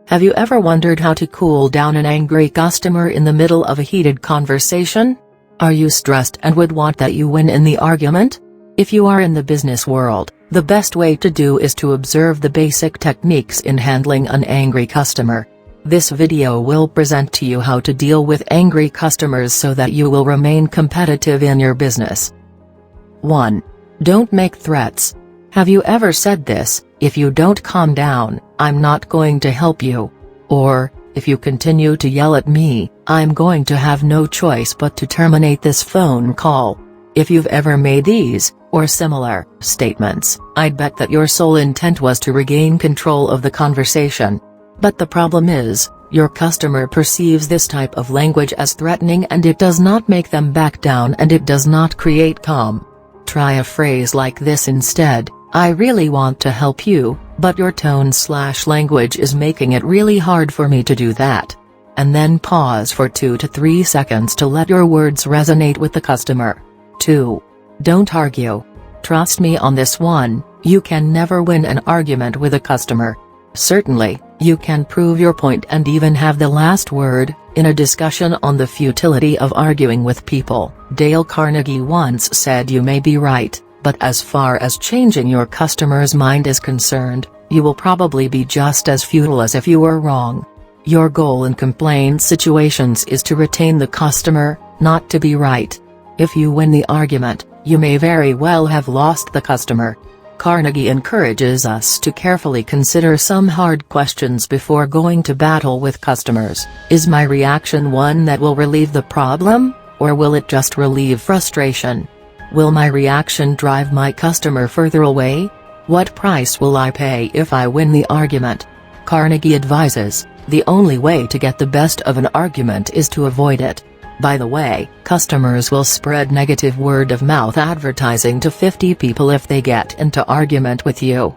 Have you ever wondered how to cool down an angry customer in the middle of a heated conversation? Are you stressed and would want that you win in the argument? If you are in the business world, the best way to do is to observe the basic techniques in handling an angry customer. This video will present to you how to deal with angry customers so that you will remain competitive in your business. 1. Don't make threats. Have you ever said this, "If you don't calm down, I'm not going to help you"? Or, "If you continue to yell at me, I'm going to have no choice but to terminate this phone call"? If you've ever made these, or similar, statements, I'd bet that your sole intent was to regain control of the conversation. But the problem is, your customer perceives this type of language as threatening and it does not make them back down and it does not create calm. Try a phrase like this instead: "I really want to help you, but your tone/language is making it really hard for me to do that." And then pause for 2 to 3 seconds to let your words resonate with the customer. 2. Don't argue. Trust me on this one, you can never win an argument with a customer. Certainly, you can prove your point and even have the last word, in a discussion on the futility of arguing with people. Dale Carnegie once said, "You may be right, but as far as changing your customer's mind is concerned, you will probably be just as futile as if you were wrong." Your goal in complaint situations is to retain the customer, not to be right. If you win the argument, you may very well have lost the customer. Carnegie encourages us to carefully consider some hard questions before going to battle with customers. Is my reaction one that will relieve the problem, or will it just relieve frustration? Will my reaction drive my customer further away? What price will I pay if I win the argument? Carnegie advises, the only way to get the best of an argument is to avoid it. By the way, customers will spread negative word-of-mouth advertising to 50 people if they get into argument with you.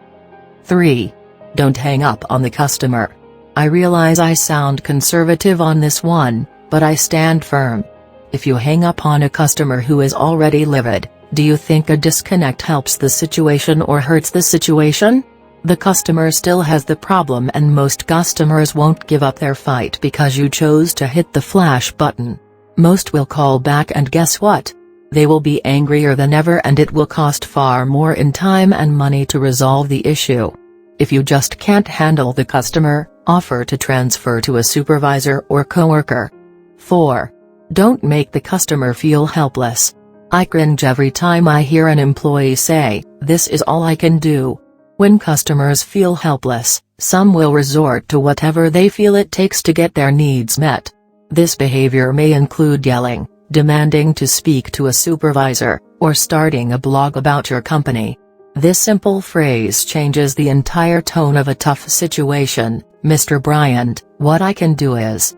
3. Don't hang up on the customer. I realize I sound conservative on this one, but I stand firm. If you hang up on a customer who is already livid, do you think a disconnect helps the situation or hurts the situation? The customer still has the problem, and most customers won't give up their fight because you chose to hit the flash button. Most will call back, and guess what? They will be angrier than ever and it will cost far more in time and money to resolve the issue. If you just can't handle the customer, offer to transfer to a supervisor or coworker. 4. Don't make the customer feel helpless. I cringe every time I hear an employee say, "This is all I can do." When customers feel helpless, some will resort to whatever they feel it takes to get their needs met. This behavior may include yelling, demanding to speak to a supervisor, or starting a blog about your company. This simple phrase changes the entire tone of a tough situation. "Mr. Bryant, what I can do is..."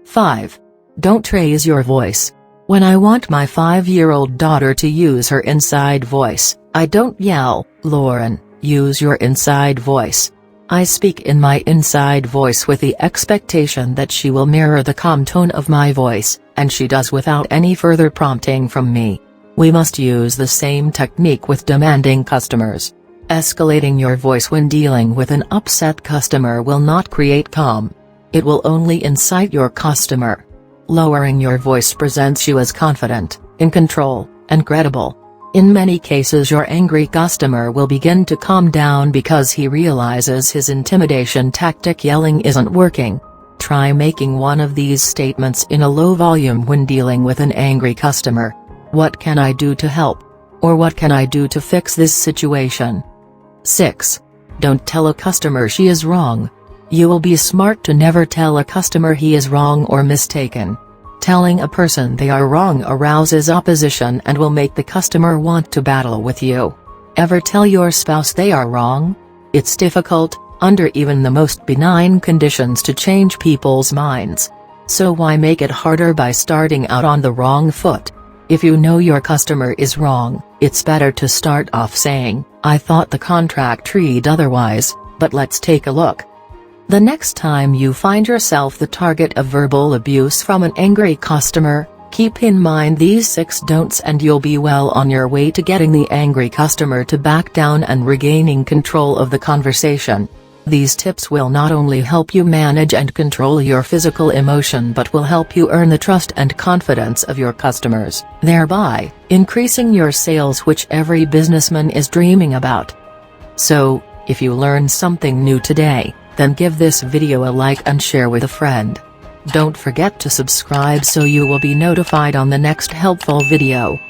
5. Don't raise your voice. When I want my 5-year-old daughter to use her inside voice, I don't yell, "Lauren, use your inside voice." I speak in my inside voice with the expectation that she will mirror the calm tone of my voice, and she does without any further prompting from me. We must use the same technique with demanding customers. Escalating your voice when dealing with an upset customer will not create calm. It will only incite your customer. Lowering your voice presents you as confident, in control, and credible. In many cases your angry customer will begin to calm down because he realizes his intimidation tactic, yelling, isn't working. Try making one of these statements in a low volume when dealing with an angry customer. "What can I do to help?" Or "What can I do to fix this situation?" 6. Don't tell a customer she is wrong. You will be smart to never tell a customer he is wrong or mistaken. Telling a person they are wrong arouses opposition and will make the customer want to battle with you. Ever tell your spouse they are wrong? It's difficult, under even the most benign conditions, to change people's minds. So why make it harder by starting out on the wrong foot? If you know your customer is wrong, it's better to start off saying, "I thought the contract read otherwise, but let's take a look." The next time you find yourself the target of verbal abuse from an angry customer, keep in mind these 6 don'ts and you'll be well on your way to getting the angry customer to back down and regaining control of the conversation. These tips will not only help you manage and control your physical emotion but will help you earn the trust and confidence of your customers, thereby increasing your sales, which every businessman is dreaming about. So, if you learned something new today, then give this video a like and share with a friend. Don't forget to subscribe so you will be notified on the next helpful video.